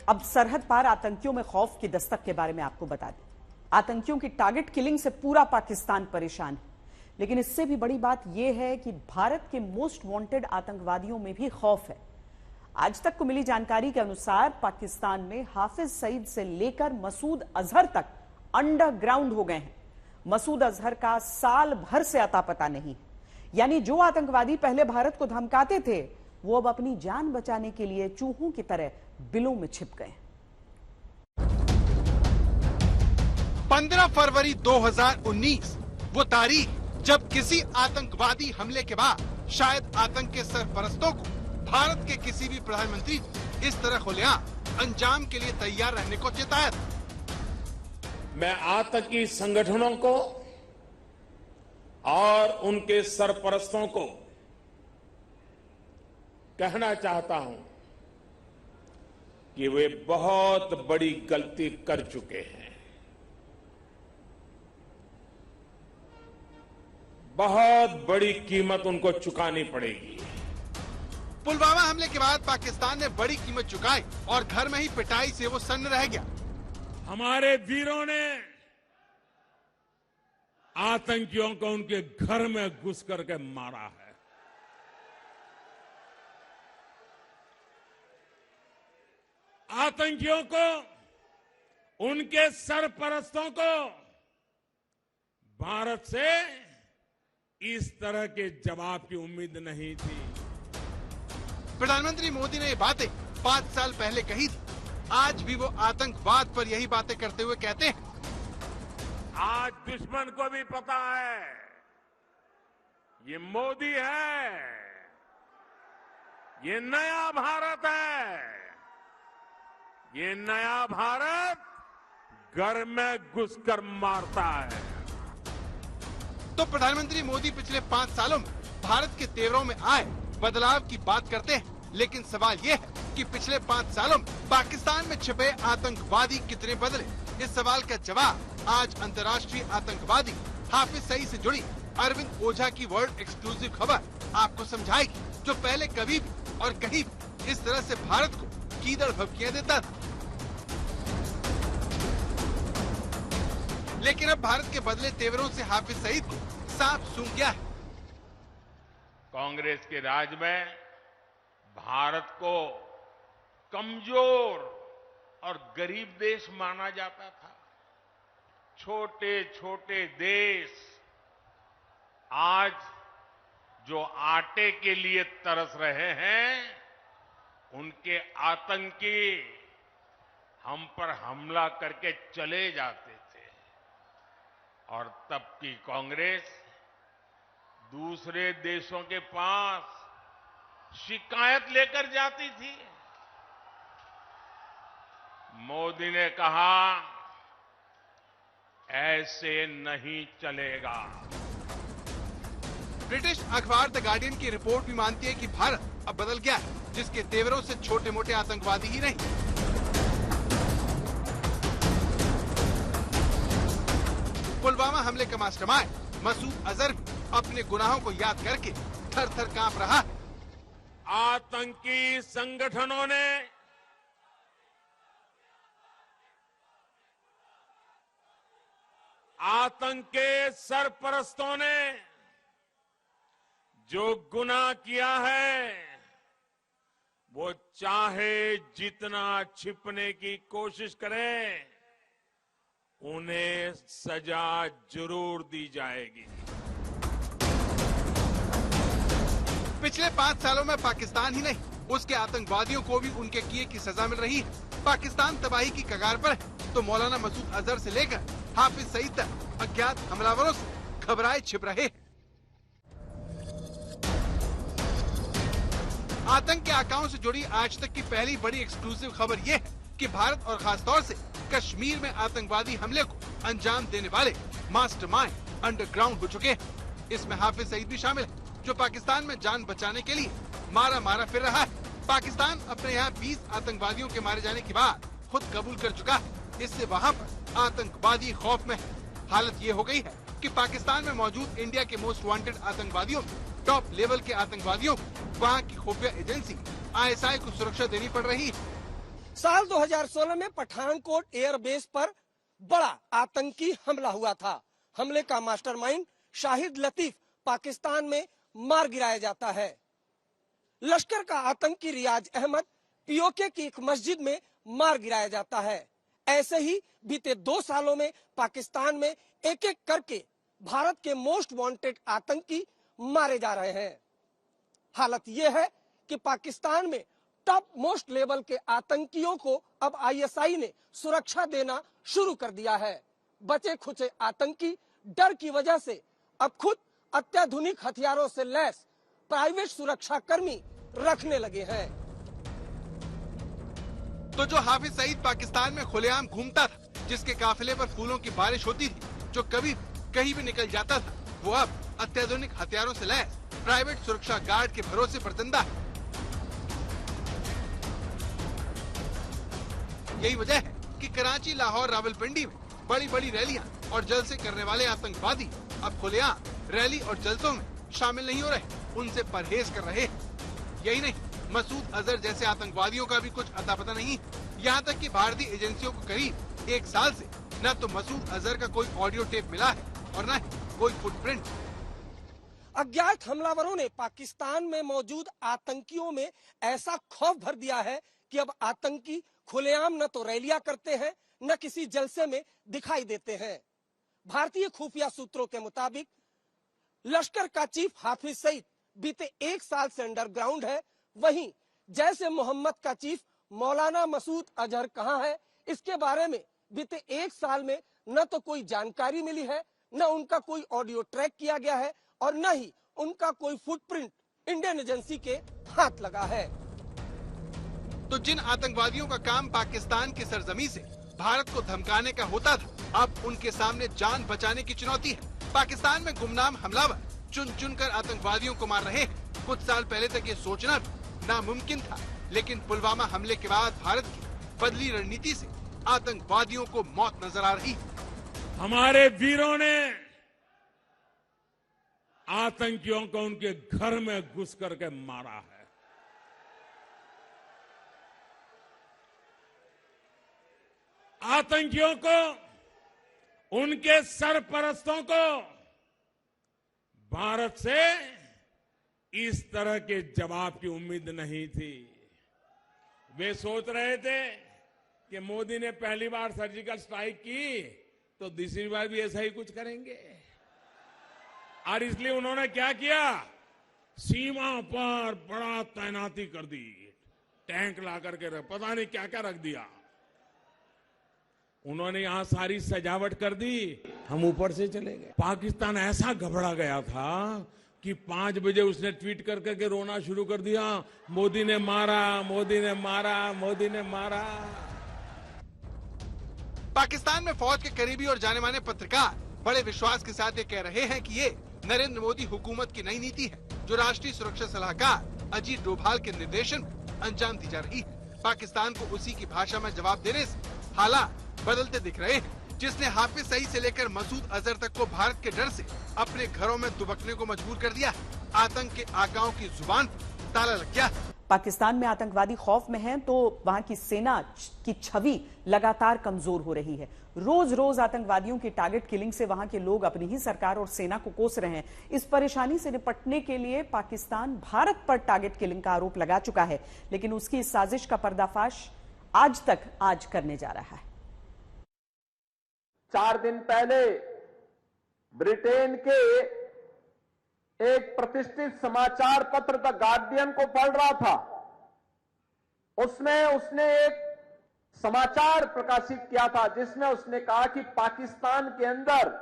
अब सरहद पार आतंकियों में खौफ की दस्तक के बारे में आपको बता दें। आतंकियों की टारगेट किलिंग से पूरा पाकिस्तान परेशान है, लेकिन इससे भी बड़ी बात यह है कि भारत के मोस्ट वांटेड आतंकवादियों में भी खौफ है। आज तक को मिली जानकारी के अनुसार पाकिस्तान में हाफिज सईद से लेकर मसूद अजहर तक अंडरग्राउंड हो गए हैं। मसूद अजहर का साल भर से अता पता नहीं, यानी जो आतंकवादी पहले भारत को धमकाते थे वो अब अपनी जान बचाने के लिए चूहों की तरह बिलों में छिप गए। 15 फरवरी 2019 वो तारीख जब किसी आतंकवादी हमले के बाद शायद आतंक के सरपरस्तों को भारत के किसी भी प्रधानमंत्री इस तरह खुलेआम अंजाम के लिए तैयार रहने को चेताया था। मैं आतंकी संगठनों को और उनके सरपरस्तों को कहना चाहता हूं कि वे बहुत बड़ी गलती कर चुके हैं। बहुत बड़ी कीमत उनको चुकानी पड़ेगी। पुलवामा हमले के बाद पाकिस्तान ने बड़ी कीमत चुकाई और घर में ही पिटाई से वो सन्न रह गया। हमारे वीरों ने आतंकियों को उनके घर में घुस करके मारा है। आतंकियों को, उनके सरपरस्तों को भारत से इस तरह के जवाब की उम्मीद नहीं थी। प्रधानमंत्री मोदी ने ये बातें 5 साल पहले कही थी। आज भी वो आतंकवाद पर यही बातें करते हुए कहते हैं, आज दुश्मन को भी पता है ये मोदी है, ये नया भारत है, ये नया भारत घर में घुसकर मारता है। तो प्रधानमंत्री मोदी पिछले 5 सालों में भारत के तेवरों में आए बदलाव की बात करते हैं, लेकिन सवाल ये है कि पिछले 5 सालों में पाकिस्तान में छिपे आतंकवादी कितने बदले। इस सवाल का जवाब आज अंतर्राष्ट्रीय आतंकवादी हाफिज सईद से जुड़ी अरविंद ओझा की वर्ल्ड एक्सक्लूसिव खबर आपको समझाएगी, जो पहले कभी भी और कहीं भी इस तरह से भारत को कीदड़ भभकियां देता था। लेकिन अब भारत के बदले तेवरों से हाफिज सईद को साफ सूंघ गया है। कांग्रेस के राज में भारत को कमजोर और गरीब देश माना जाता था। छोटे छोटे देश आज जो आटे के लिए तरस रहे हैं, उनके आतंकी हम पर हमला करके चले जाते थे और तब की कांग्रेस दूसरे देशों के पास शिकायत लेकर जाती थी। मोदी ने कहा ऐसे नहीं चलेगा। ब्रिटिश अखबार द गार्डियन की रिपोर्ट भी मानती है कि भारत अब बदल गया है, जिसके तेवरों से छोटे मोटे आतंकवादी ही नहीं, पुलवामा हमले का मास्टरमाइंड मसूद अजहर भी अपने गुनाहों को याद करके थर थर कांप रहा है। आतंकी संगठनों ने आतंक के सरपरस्तों ने जो गुनाह किया है, वो चाहे जितना छिपने की कोशिश करें, उन्हें सजा जरूर दी जाएगी। पिछले 5 सालों में पाकिस्तान ही नहीं, उसके आतंकवादियों को भी उनके किए की सजा मिल रही है। पाकिस्तान तबाही की कगार पर है, तो मौलाना मसूद अजहर से लेकर हाफिज सईद तक अज्ञात हमलावरों से घबराए छिप रहे हैं। आतंक के आकाओं से जुड़ी आज तक की पहली बड़ी एक्सक्लूसिव खबर यह है कि भारत और खासतौर से कश्मीर में आतंकवादी हमले को अंजाम देने वाले मास्टरमाइंड अंडरग्राउंड हो चुके हैं। इसमें हाफिज सईद भी शामिल है, जो पाकिस्तान में जान बचाने के लिए मारा फिर रहा है। पाकिस्तान अपने यहाँ 20 आतंकवादियों के मारे जाने के बाद खुद कबूल कर चुका है। इससे वहाँ पर आतंकवादी खौफ में है। हालत ये हो गई है कि पाकिस्तान में मौजूद इंडिया के मोस्ट वांटेड आतंकवादियों, टॉप लेवल के आतंकवादियों को वहाँ की खुफिया एजेंसी ISI को सुरक्षा देनी पड़ रही है। साल 2016 में पठानकोट एयरबेस पर बड़ा आतंकी हमला हुआ था। हमले का मास्टरमाइंड शाहिद लतीफ पाकिस्तान में मार गिराया जाता है। लश्कर का आतंकी रियाज अहमद पीओके की एक मस्जिद में मार गिराया जाता है। ऐसे ही बीते 2 सालों में पाकिस्तान में एक एक करके भारत के मोस्ट वांटेड आतंकी मारे जा रहे हैं। हालत यह है कि पाकिस्तान में टॉप मोस्ट लेवल के आतंकियों को अब आईएसआई ने सुरक्षा देना शुरू कर दिया है। बचे खुचे आतंकी डर की वजह से अब खुद अत्याधुनिक हथियारों से लैस प्राइवेट सुरक्षा कर्मी रखने लगे हैं। तो जो हाफिज सईद पाकिस्तान में खुलेआम घूमता था, जिसके काफिले पर फूलों की बारिश होती थी, जो कभी कहीं भी निकल जाता था, वो अब अत्याधुनिक हथियारों से लैस प्राइवेट सुरक्षा गार्ड के भरोसे पर जिंदा है। यही वजह है कि कराची, लाहौर, रावलपिंडी में बड़ी बड़ी रैलियां और जलसे करने वाले आतंकवादी अब खुलेआम रैली और जलसों में शामिल नहीं हो रहे, उनसे परहेज कर रहे हैं। यही नहीं, मसूद अजहर जैसे आतंकवादियों का भी कुछ अता पता नहीं। यहाँ तक कि भारतीय एजेंसियों को करीब 1 साल से न तो मसूद अजहर का कोई ऑडियो टेप मिला है और न ही कोई फुटप्रिंट। अज्ञात हमलावरों ने पाकिस्तान में मौजूद आतंकियों में ऐसा खौफ भर दिया है कि अब आतंकी खुलेआम न तो रैलियां करते हैं, न किसी जलसे में दिखाई देते हैं। भारतीय खुफिया सूत्रों के मुताबिक लश्कर का चीफ हाफिज सईद बीते 1 साल से अंडरग्राउंड है। वहीं जैसे मोहम्मद का चीफ मौलाना मसूद अजहर कहां है, इसके बारे में बीते 1 साल में न तो कोई जानकारी मिली है, न उनका कोई ऑडियो ट्रैक किया गया है और न ही उनका कोई फुटप्रिंट इंडियन एजेंसी के हाथ लगा है। तो जिन आतंकवादियों का काम पाकिस्तान की सरजमी से भारत को धमकाने का होता था, अब उनके सामने जान बचाने की चुनौती है। पाकिस्तान में गुमनाम हमलावर चुन चुन कर आतंकवादियों को मार रहे हैं। कुछ साल पहले तक ये सोचना भी नामुमकिन था, लेकिन पुलवामा हमले के बाद भारत की बदली रणनीति से आतंकवादियों को मौत नजर आ रही है। हमारे वीरों ने आतंकियों को उनके घर में घुस करके मारा है। आतंकियों को, उनके सरपरस्तों को भारत से इस तरह के जवाब की उम्मीद नहीं थी। वे सोच रहे थे कि मोदी ने पहली बार सर्जिकल स्ट्राइक की तो दूसरी बार भी ऐसा ही कुछ करेंगे, और इसलिए उन्होंने क्या किया, सीमा पर बड़ा तैनाती कर दी, टैंक ला करके पता नहीं क्या क्या रख दिया। उन्होंने यहां सारी सजावट कर दी, हम ऊपर से चले गए। पाकिस्तान ऐसा घबरा गया था कि 5 बजे उसने ट्वीट कर करके रोना शुरू कर दिया, मोदी ने मारा, मोदी ने मारा, मोदी ने मारा। पाकिस्तान में फौज के करीबी और जाने माने पत्रकार बड़े विश्वास के साथ ये कह रहे हैं कि ये नरेंद्र मोदी हुकूमत की नई नीति है, जो राष्ट्रीय सुरक्षा सलाहकार अजीत डोभाल के निर्देशन में अंजाम दी जा रही है। पाकिस्तान को उसी की भाषा में जवाब देने से हालात बदलते दिख रहे हैं। जिसने हाफिज सईद से लेकर मसूद अजहर तक को भारत के डर से अपने घरों में दुबकने को मजबूर कर दिया। आतंक के आकाओं की जुबान पर ताला लग गया। पाकिस्तान में आतंकवादी खौफ में हैं, तो वहां की सेना की छवि लगातार कमजोर हो रही है। रोज रोज आतंकवादियों की टारगेट किलिंग से वहां के लोग अपनी ही सरकार और सेना को कोस रहे हैं। इस परेशानी से निपटने के लिए पाकिस्तान भारत पर टारगेट किलिंग का आरोप लगा चुका है, लेकिन उसकी इस साजिश का पर्दाफाश आज करने जा रहा है। 4 दिन पहले ब्रिटेन के एक प्रतिष्ठित समाचार पत्र द गार्डियन को पढ़ रहा था। उसमें उसने एक समाचार प्रकाशित किया था जिसमें उसने कहा कि पाकिस्तान के अंदर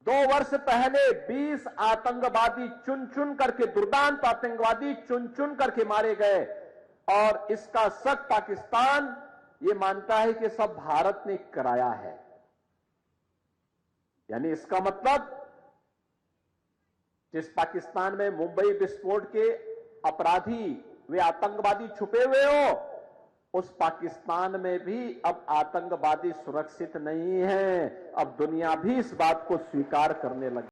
2 वर्ष पहले 20 आतंकवादी चुन चुन करके, दुर्दांत आतंकवादी चुन चुन करके मारे गए, और इसका शक पाकिस्तान ये मानता है कि सब भारत ने कराया है। यानी इसका मतलब जिस पाकिस्तान में मुंबई विस्फोट के अपराधी वे आतंकवादी छुपे हुए हो, उस पाकिस्तान में भी अब आतंकवादी सुरक्षित नहीं है। अब दुनिया भी इस बात को स्वीकार करने लगी।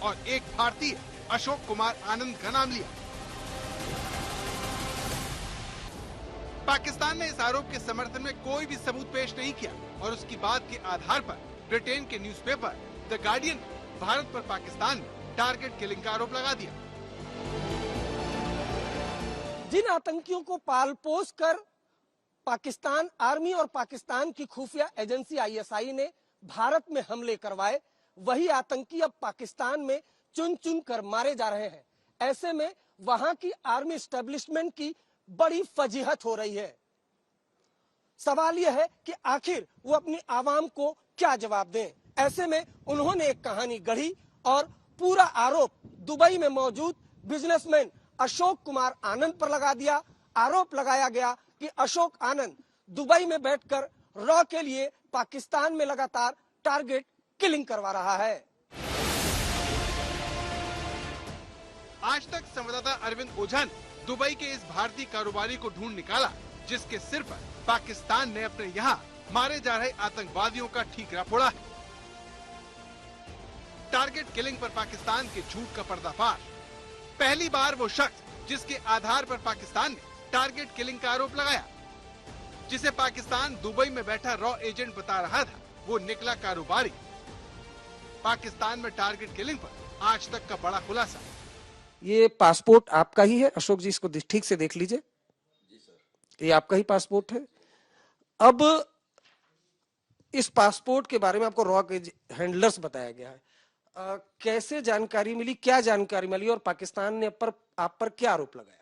और एक भारतीय अशोक कुमार आनंद का नाम लिया। पाकिस्तान ने इस आरोप के समर्थन में कोई भी सबूत पेश नहीं किया और उसकी बात के आधार पर ब्रिटेन के न्यूज़पेपर द गार्डियन ने भारत पर पाकिस्तान में टारगेट किलिंग का आरोप लगा दिया। जिन आतंकियों को पाल पोस कर पाकिस्तान आर्मी और पाकिस्तान की खुफिया एजेंसी आईएसआई ने भारत में हमले करवाए, वही आतंकी अब पाकिस्तान में चुन चुन कर मारे जा रहे हैं। ऐसे में वहां की आर्मी एस्टेब्लिशमेंट की बड़ी फजीहत हो रही है। सवाल यह है कि आखिर वो अपनी आवाम को क्या जवाब दें। ऐसे में उन्होंने एक कहानी गढ़ी और पूरा आरोप दुबई में मौजूद बिजनेसमैन अशोक कुमार आनंद पर लगा दिया। आरोप लगाया गया कि अशोक आनंद दुबई में बैठकर रॉ के लिए पाकिस्तान में लगातार टारगेट किलिंग करवा रहा है। आज तक संवाददाता अरविंद ओझा ने दुबई के इस भारतीय कारोबारी को ढूंढ निकाला जिसके सिर पर पाकिस्तान ने अपने यहाँ मारे जा रहे आतंकवादियों का ठीकरा फोड़ा है। टारगेट किलिंग पर पाकिस्तान के झूठ का पर्दाफाश। पहली बार वो शख्स जिसके आधार पर पाकिस्तान ने टारगेट किलिंग का आरोप लगाया, जिसे पाकिस्तान दुबई में बैठा रॉ एजेंट बता रहा था, वो निकला कारोबारी। पाकिस्तान में टारगेट किलिंग पर आज तक का बड़ा खुलासा। ये पासपोर्ट आपका ही है अशोक जी, इसको ठीक से देख लीजिए। जी सर, ये आपका ही पासपोर्ट है। अब इस पासपोर्ट के बारे में आपको रॉ के हैंडलर्स बताया गया है। कैसे जानकारी मिली, क्या जानकारी मिली और पाकिस्तान ने आप पर क्या आरोप लगाया?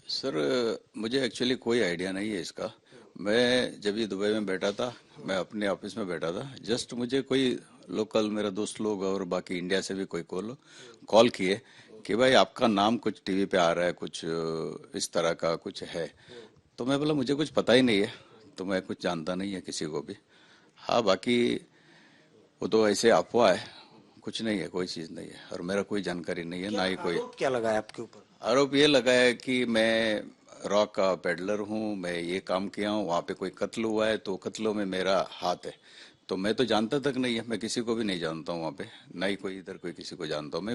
सर, मुझे एक्चुअली कोई आइडिया नहीं है इसका। मैं जब ये दुबई में बैठा था, मैं अपने ऑफिस में बैठा था, जस्ट मुझे कोई लोकल मेरा दोस्त लोग और बाकी इंडिया से भी कोई कॉल किए कि भाई आपका नाम कुछ टीवी पे आ रहा है, कुछ इस तरह का कुछ है। तो मैं बोला मुझे कुछ पता ही नहीं है, तो मैं कुछ जानता नहीं है किसी को भी। हाँ, बाकी वो तो ऐसे अफवाह है, कुछ नहीं है, कोई चीज नहीं है और मेरा कोई जानकारी नहीं है, ना ही कोई। क्या लगाया आपके ऊपर? आरोप ये लगा है कि मैं रॉ का पेडलर हूँ, मैं ये काम किया हूँ, वहाँ पे कोई कत्ल हुआ है तो कत्लों में मेरा हाथ है। तो मैं तो जानता तक नहीं है, मैं किसी को भी नहीं जानता हूँ वहाँ पे, ना ही कोई इधर कोई किसी को जानता हूँ। मैं